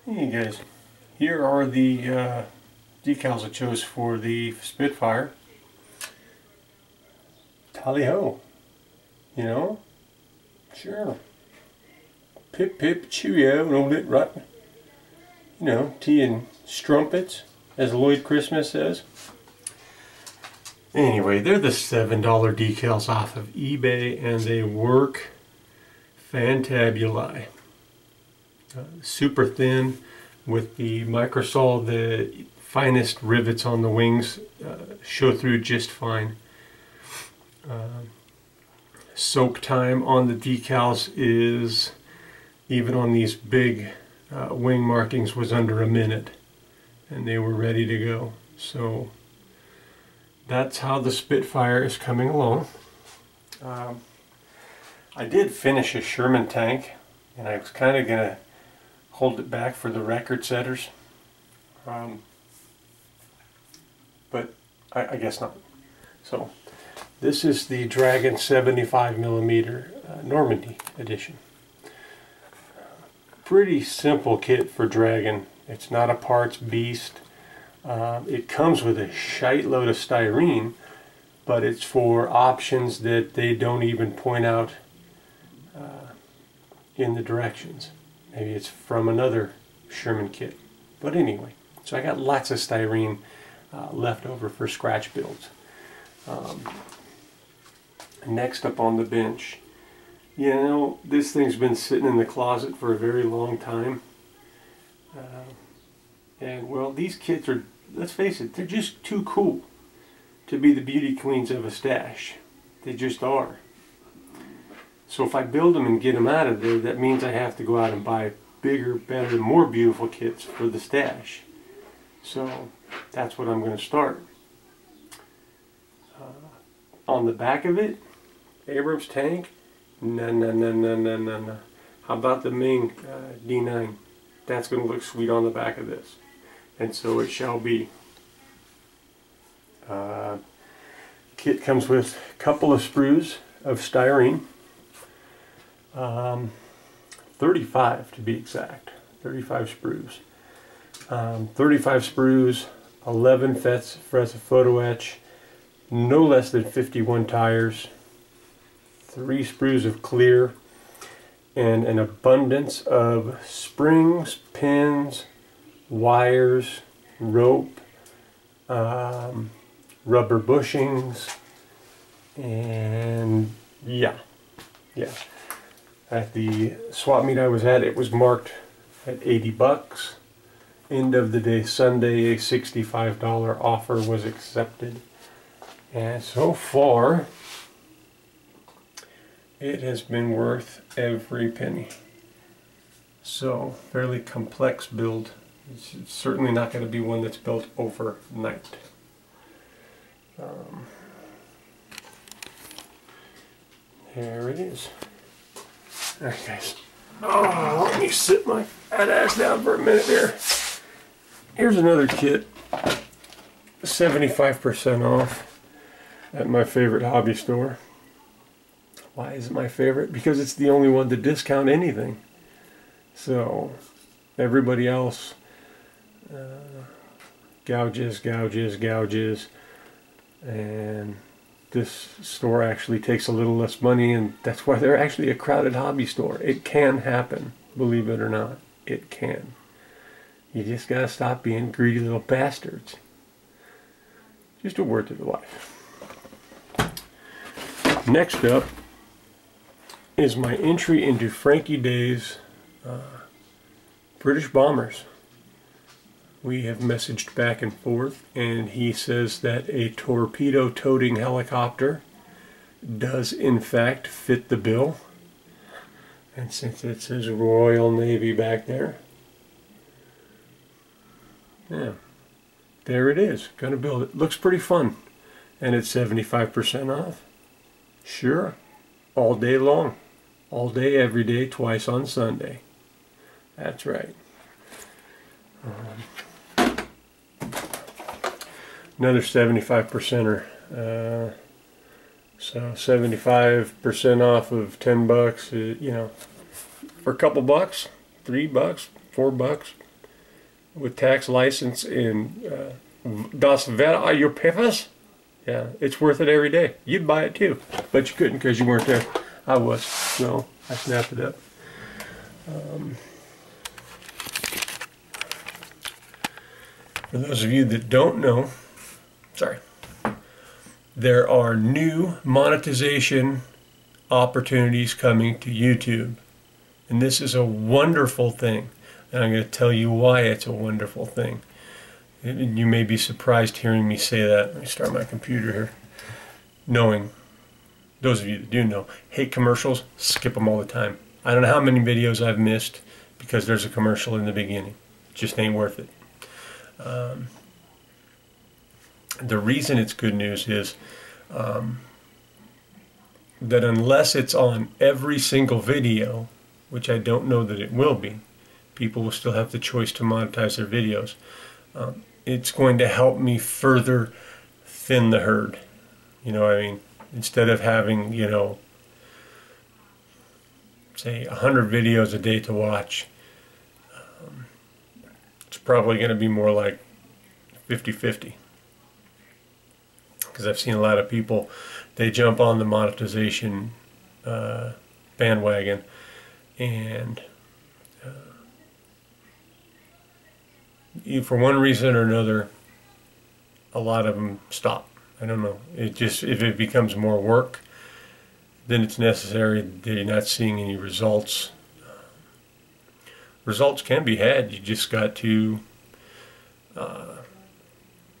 Hey guys, here are the decals I chose for the Spitfire. Tally ho, you know? Sure. Pip pip cheerio, and old it right. You know, tea and strumpets, as Lloyd Christmas says. Anyway, they're the $7 decals off of eBay, and they work fantabuli. Super thin with the Microsol. The finest rivets on the wings show through just fine. Soak time on the decals is, even on these big wing markings, was under a minute, and they were ready to go. So that's how the Spitfire is coming along. I did finish a Sherman tank, and I was kind of going to hold it back for the record setters, but I guess not. So this is the Dragon 75mm Normandy edition. Pretty simple kit for Dragon. It's not a parts beast. It comes with a shite load of styrene, but it's for options that they don't even point out in the directions. Maybe it's from another Sherman kit. But anyway, so I got lots of styrene left over for scratch builds. Next up on the bench, you know, this thing's been sitting in the closet for a very long time. And well, these kits are, let's face it, they're just too cool to be the beauty queens of a stash. They just are. So if I build them and get them out of there, that means I have to go out and buy bigger, better, more beautiful kits for the stash. So that's what I'm going to start. On the back of it, Abrams tank, no. How about the Ming D9? That's going to look sweet on the back of this. And so it shall be. Kit comes with a couple of sprues of styrene. 35 to be exact. 35 sprues. 35 sprues, 11 frets of photo etch, no less than 51 tires, 3 sprues of clear, and an abundance of springs, pins, wires, rope, rubber bushings, and yeah. At the swap meet I was at, it was marked at 80 bucks. End of the day Sunday, a $65 offer was accepted. And so far, it has been worth every penny. So, fairly complex build. It's certainly not going to be one that's built overnight. There it is. Alright guys, let me sit my fat ass down for a minute there. Here's another kit, 75% off at my favorite hobby store. Why is it my favorite? Because it's the only one to discount anything. So everybody else gouges, and this store actually takes a little less money, and that's why they're actually a crowded hobby store. It can happen, believe it or not. It can. You just gotta stop being greedy little bastards. Just a word to the wife. Next up is my entry into Frankie Day's British Bombers. We have messaged back and forth, and he says that a torpedo-toting helicopter does in fact fit the bill. And since it says Royal Navy back there, yeah, there it is. Gonna build it. Looks pretty fun. And it's 75% off. Sure. All day long. All day, every day, twice on Sunday. That's right. Another 75%er. So 75% off of 10 bucks, you know, for a couple bucks, $3, $4, with tax license in Das Wert Your Pfeffers. Yeah, it's worth it every day. You'd buy it too, but you couldn't because you weren't there. I was, so I snapped it up. For those of you that don't know, sorry, there are new monetization opportunities coming to YouTube. And this is a wonderful thing. And I'm going to tell you why it's a wonderful thing. You may be surprised hearing me say that. Let me start my computer here. Knowing, those of you that do know, hate commercials, skip them all the time. I don't know how many videos I've missed because there's a commercial in the beginning. It just ain't worth it. The reason it's good news is that unless it's on every single video, which I don't know that it will be, people will still have the choice to monetize their videos. It's going to help me further thin the herd. You know what I mean? Instead of having, you know, say 100 videos a day to watch, it's probably going to be more like 50-50. Because I've seen a lot of people, they jump on the monetization bandwagon, and for one reason or another, a lot of them stop. I don't know. It just, if it becomes more work than it's necessary, they're not seeing any results. Results can be had. You just got to,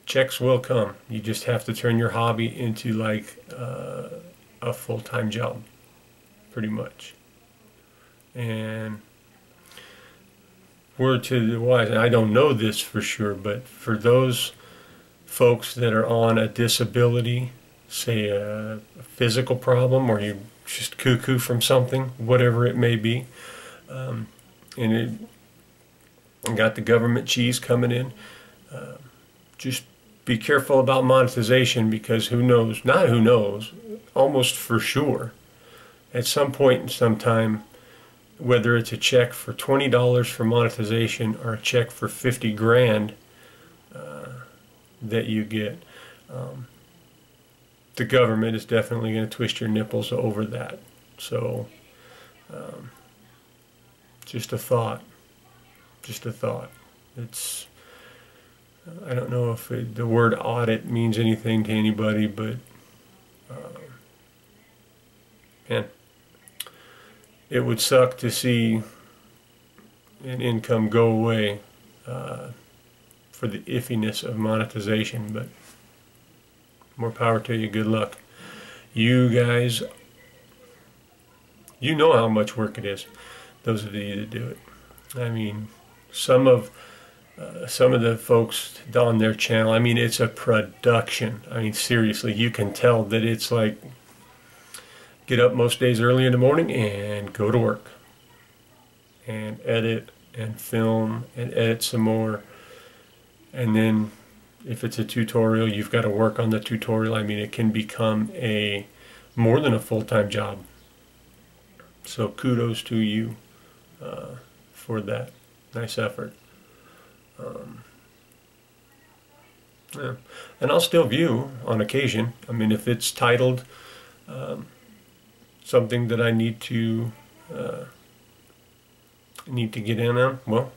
checks will come. You just have to turn your hobby into like a full-time job, pretty much. And word to the wise, and I don't know this for sure, but for those folks that are on a disability, say a physical problem, or you just cuckoo from something, whatever it may be, and got the government cheese coming in, just be careful about monetization, because who knows, not who knows, almost for sure, at some point in some time, whether it's a check for $20 for monetization or a check for 50 grand that you get, the government is definitely going to twist your nipples over that. So just a thought. Just a thought. It's, I don't know if the word audit means anything to anybody, but man, it would suck to see an income go away for the iffiness of monetization, but more power to you. Good luck. You guys, you know how much work it is, those of you that do it. I mean, some of the folks on their channel, I mean, it's a production. I mean, seriously, you can tell that it's like, get up most days early in the morning and go to work and edit and film and edit some more, and then if it's a tutorial, you've got to work on the tutorial. I mean, it can become more than a full-time job. So kudos to you for that. Nice effort. Yeah. And I'll still view on occasion. I mean, if it's titled something that I need to get in on, well,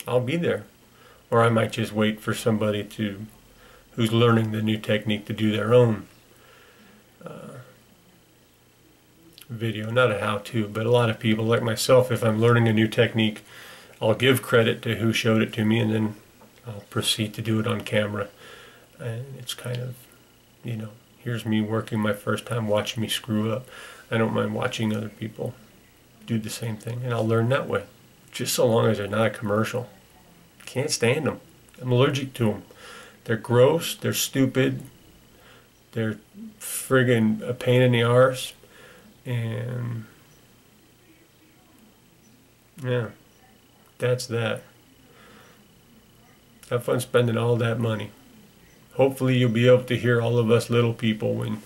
I'll be there. Or I might just wait for somebody who's learning the new technique to do their own video. Not a how-to, but a lot of people like myself, if I'm learning a new technique, I'll give credit to who showed it to me, and then I'll proceed to do it on camera. And it's kind of, you know, here's me working my first time, watching me screw up. I don't mind watching other people do the same thing, and I'll learn that way. Just so long as they're not a commercial. Can't stand them. I'm allergic to them. They're gross, they're stupid, they're friggin' a pain in the arse, and yeah, that's that. Have fun spending all that money. Hopefully you'll be able to hear all of us little people when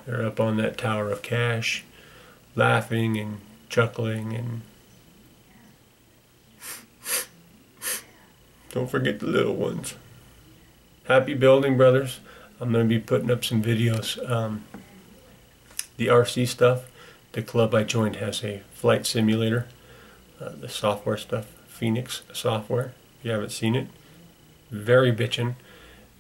they're up on that tower of cash, laughing and chuckling and Don't forget the little ones. Happy building, brothers. I'm going to be putting up some videos. The RC stuff, the club I joined has a flight simulator. The software stuff, Phoenix software. If you haven't seen it, very bitchin',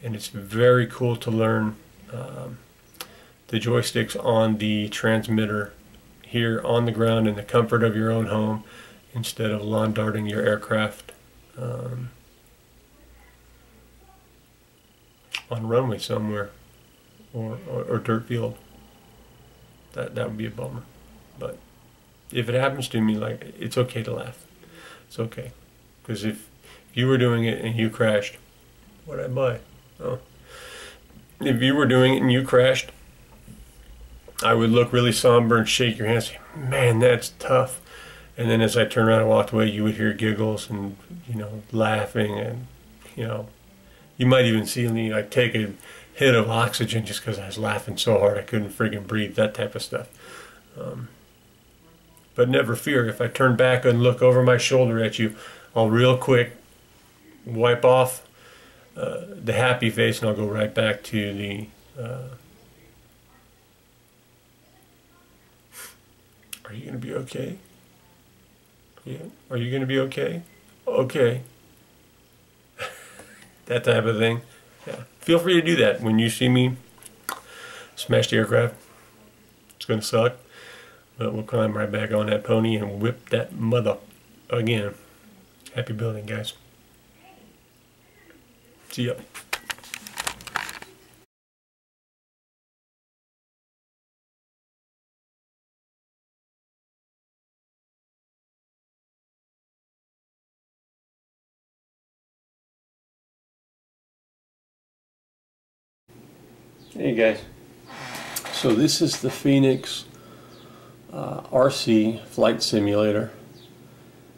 and it's very cool to learn the joysticks on the transmitter here on the ground in the comfort of your own home, instead of lawn darting your aircraft on a runway somewhere or dirt field. That would be a bummer. But if it happens to me, like, it's okay to laugh. It's okay, because if you were doing it and you crashed, what'd I buy? Oh, if you were doing it and you crashed, I would look really somber and shake your hand and say, man, that's tough. And then as I turned around and walked away, you would hear giggles and, you know, laughing, and, you know, you might even see me like take a hit of oxygen just because I was laughing so hard I couldn't friggin' breathe, that type of stuff. But never fear, if I turn back and look over my shoulder at you, I'll real quick wipe off the happy face, and I'll go right back to the are you going to be okay? Yeah. Are you going to be okay? Okay. That type of thing. Yeah. Feel free to do that when you see me smash the aircraft. It's going to suck, but we'll climb right back on that pony and whip that mother again. Happy building, guys. See ya. Hey guys, so this is the Phoenix RC flight simulator.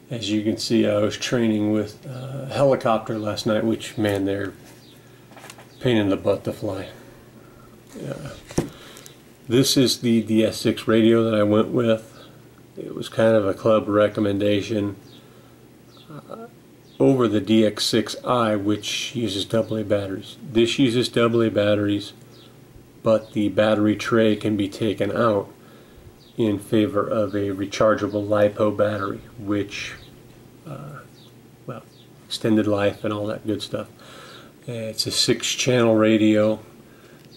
As you can see, I was training with a helicopter last night, which, man, they're pain in the butt to fly. This is the DS6 radio that I went with. It was kind of a club recommendation over the DX6i, which uses AA batteries. This uses AA batteries, but the battery tray can be taken out in favor of a rechargeable LiPo battery, which, well, extended life and all that good stuff. It's a 6-channel radio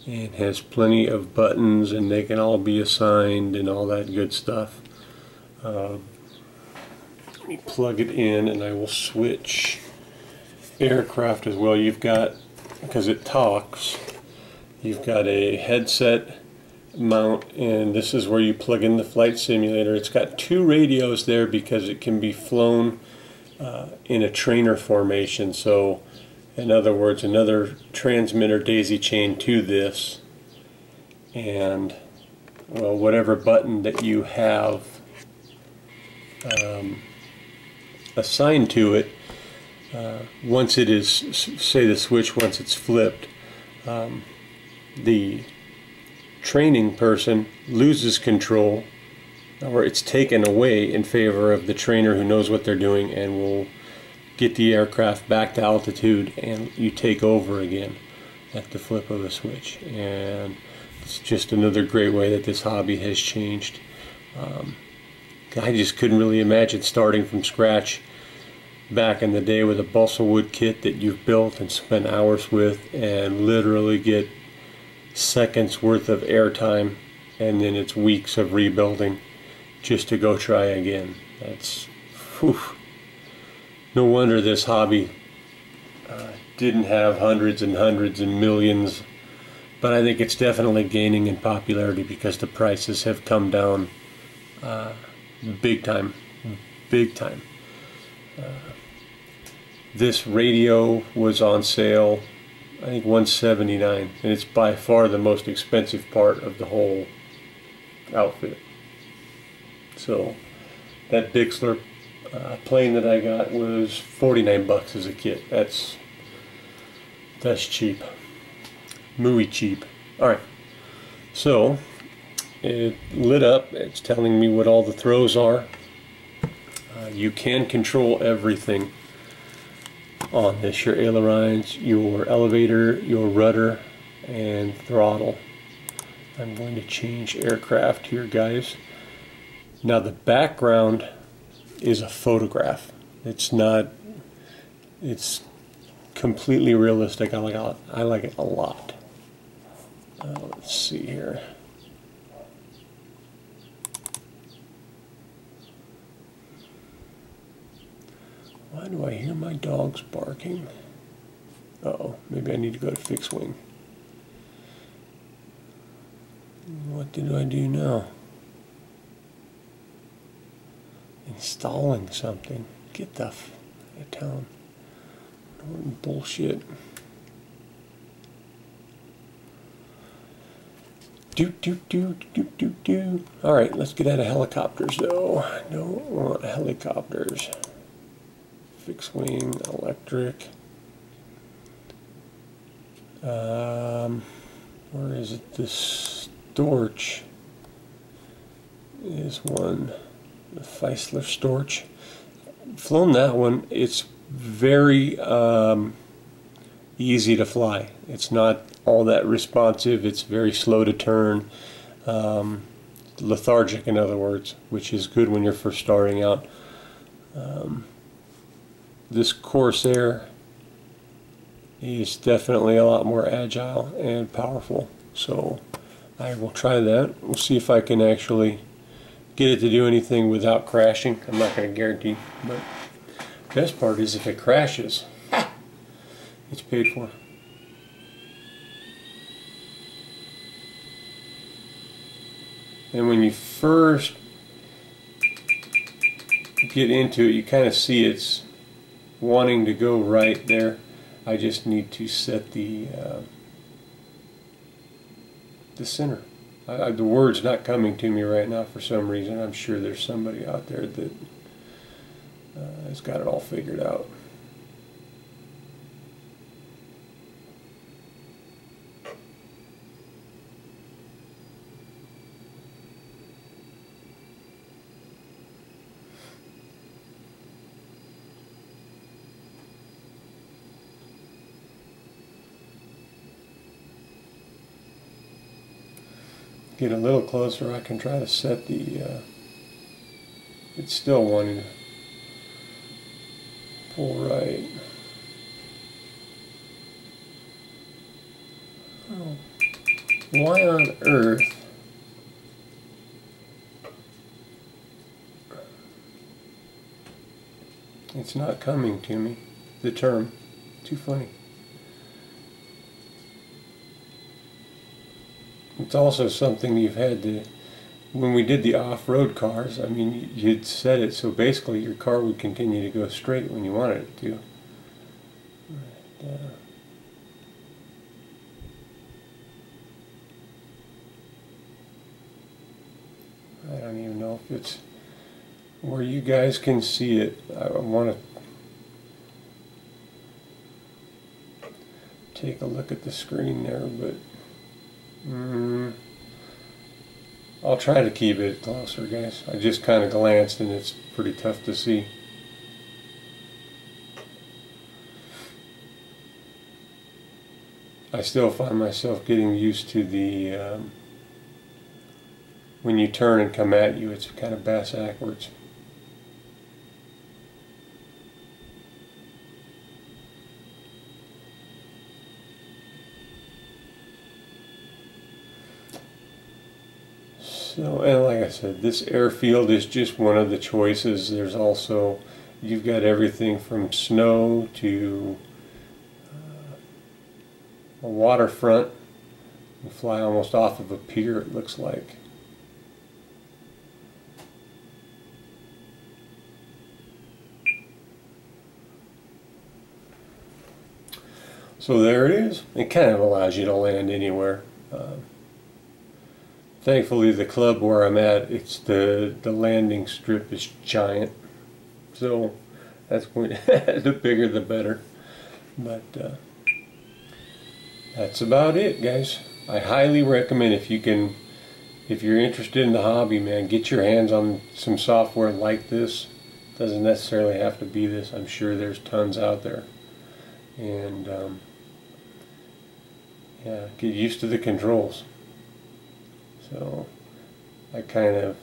and has plenty of buttons, and they can all be assigned and all that good stuff. Let me plug it in and I will switch aircraft as well. You've got, because it talks, you've got a headset mount, and this is where you plug in the flight simulator. It's got 2 radios there because it can be flown in a trainer formation. So, in other words, another transmitter daisy chain to this, and, well, whatever button that you have assigned to it, once it is, say the switch, once it's flipped, the training person loses control, or it's taken away in favor of the trainer who knows what they're doing and will get the aircraft back to altitude, and you take over again at the flip of a switch. And it's just another great way that this hobby has changed. I just couldn't really imagine starting from scratch back in the day with a balsa wood kit that you've built and spent hours with, and literally get seconds worth of airtime, and then it's weeks of rebuilding just to go try again. That's, whew. No wonder this hobby didn't have hundreds and hundreds and millions, but I think it's definitely gaining in popularity because the prices have come down big time, big time. This radio was on sale, I think, $179, and it's by far the most expensive part of the whole outfit. So that Bixler plane that I got was 49 bucks as a kit. That's cheap, muy cheap. All right, so it lit up. It's telling me what all the throws are. You can control everything on this: your ailerons, your elevator, your rudder, and throttle. I'm going to change aircraft here, guys. Now the background is a photograph. It's not, it's completely realistic. I like it a lot. Let's see here. Why do I hear my dogs barking? Uh-oh, maybe I need to go to fixed wing. What do I do now? Installing something. Get the f out of town. Bullshit. Do. Alright, let's get out of helicopters though. Don't want helicopters. Fixed wing, electric. Where is it? The Storch is one. The Feisler Storch. Flown that one. It's very easy to fly. It's not all that responsive. It's very slow to turn. Lethargic, in other words, which is good when you're first starting out. This Corsair is definitely a lot more agile and powerful, so I will try that. We'll see if I can actually get it to do anything without crashing. I'm not going to guarantee, but the best part is if it crashes, it's paid for. And when you first get into it, you kind of see it's wanting to go right there. I just need to set the center. The word's not coming to me right now for some reason. I'm sure there's somebody out there that has got it all figured out. Get a little closer, I can try to set the, it's still wanting to pull right. Oh, why on earth? It's not coming to me, the term. Too funny. It's also something you've had to, when we did the off-road cars, I mean, you'd set it so basically your car would continue to go straight when you wanted it to. I don't even know if it's where you guys can see it. I want to take a look at the screen there, but I'll try to keep it closer, guys. I just kind of glanced and it's pretty tough to see. I still find myself getting used to the when you turn and come at you, it's kind of backwards. So, and like I said, this airfield is just one of the choices. There's also, you've got everything from snow to a waterfront. You fly almost off of a pier, it looks like. So there it is. It kind of allows you to land anywhere. Thankfully, the club where I'm at, it's the landing strip is giant, so that's going to, the bigger the better. But that's about it, guys. I highly recommend if you're interested in the hobby, man, get your hands on some software like this. Doesn't necessarily have to be this. I'm sure there's tons out there. and yeah, get used to the controls. So I kind of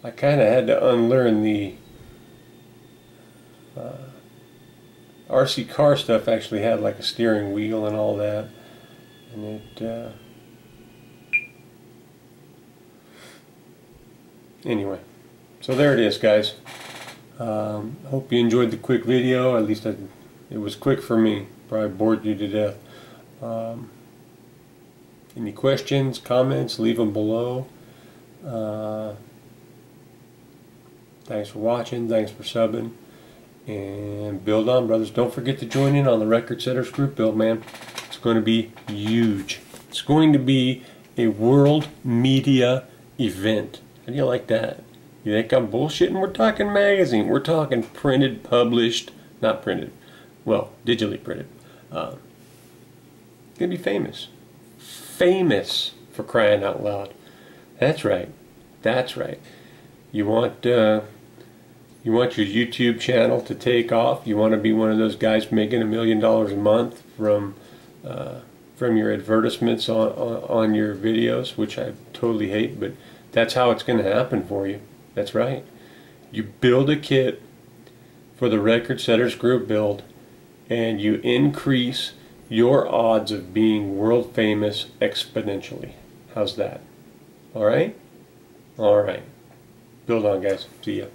had to unlearn the RC car stuff. Actually had like a steering wheel and all that, and it anyway, so there it is, guys. Hope you enjoyed the quick video. At least it was quick for me. Probably bored you to death. Any questions, comments, leave them below. Thanks for watching. Thanks for subbing. And build on, brothers. Don't forget to join in on the Record Setters group build, man. It's going to be huge. It's going to be a world media event. How do you like that? You think I'm bullshitting? We're talking magazine. We're talking printed, published, not printed. Well, digitally printed. It's going to be famous. Famous, for crying out loud. That's right. That's right. You want your YouTube channel to take off. You want to be one of those guys making $1 million a month from your advertisements on your videos, which I totally hate, but that's how it's going to happen for you. That's right. You build a kit for the Record Setters group build, and you increase your odds of being world famous exponentially. How's that? All right? All right. Build on, guys. See ya.